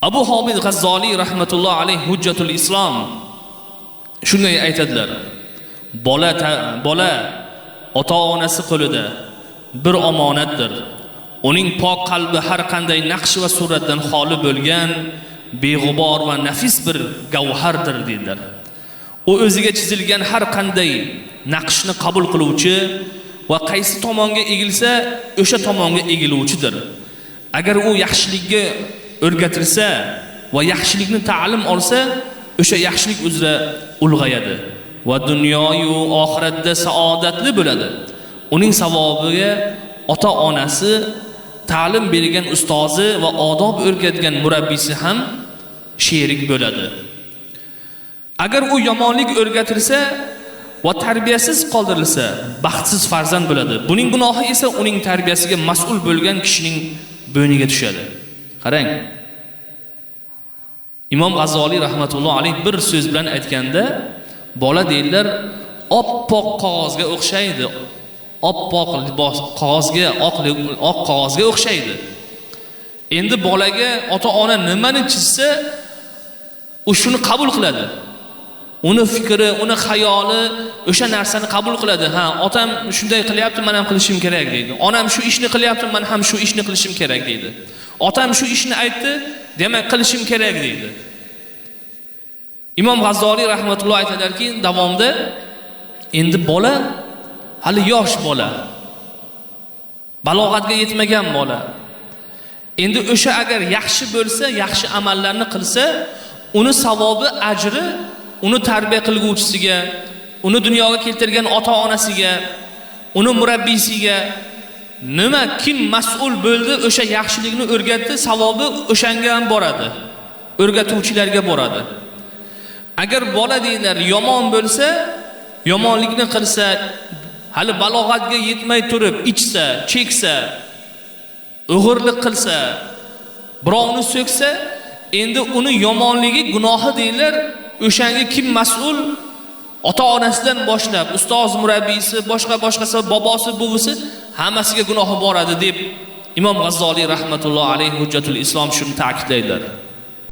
Abu Hamid G'azzoli rahmatulloh alayhi hujjatul islom shunday aytadilar: bola ota-onasi qo'lida bir omonatdir. Uning pok qalbi har qanday naqsh va suratdan xoli bo'lgan beg'ubor va nafis bir gavhardir dedilar. U o'ziga chizilgan har qanday naqshni qabul qiluvchi va qaysi tomonga egilsa o'sha tomonga egiluvchidir. Agar u yaxshilikka o'rgatilsa va yaxshilikni ta'lim olsa, o'sha yaxshilik uzra ulg'ayadi va dunyoyu oxiratda saodatli bo'ladi. Uning savobiga ota-onasi, ta'lim bergan ustozi va odob o'rgatgan murabbiysi ham sherik bo'ladi. Agar u yomonlik o'rgatilsa va tarbiyasiz qoldirilsa, baxtsiz farzand bo'ladi. Buning gunohi esa uning tarbiyasiga mas'ul bo'lgan kishining bo'yniga tushadi. Qarang. Imom G'azzoli rahmatulloh alayh bir so'z bilan aytganda, bola deydilar, oppoq qog'ozga o'xshaydi. Oppoq libos qog'ozga, oq qog'ozga o'xshaydi. Endi bolaga ota-ona nimani chizsa, u shuni qabul qiladi. Uni fikri, uni xayoli o'sha narsani qabul qiladi. Ha, otam shunday qilyapti, men ham qilishim kerak deydi. Onam shu ishni qilyapti, men ham shu ishni qilishim kerak deydi. Otam shu ishni aytdi, demak qilishim kerak deydi. Imom G'azzoli rahmatulloh aytadilarki, davomda endi bola hali yosh bola, balog'atga yetmagan bola. Endi o'sha agar yaxshi bo'lsa, yaxshi amallarni qilsa, uni savobi, ajri uni tarbiya qilguvchisiga, uni dunyoga keltirgan ota-onasiga, uni murabbiysiga, kim mas'ul bo'ldi, o'sha yaxshilikni o'rgatdi, savobi o'shanga ham boradi. O'rgatuvchilarga boradi. Agar bola deylar yomon bo'lsa, yomonlikni qilsa, hali balog'atga yetmay turib ichsa, cheksa, o'g'irlik qilsa, birovni so'ksa, endi uni yomonligi, gunohi deylar, o'shanga kim mas'ul? Ota-onasidan boshlab, ustoz, murabbiysi, boshqasi, bobosi, buvisi hammasiga gunohi boradi deb Imom G'azzoli rahmatulloh alayhi hujjatul islom shuni ta'kidlaydilar.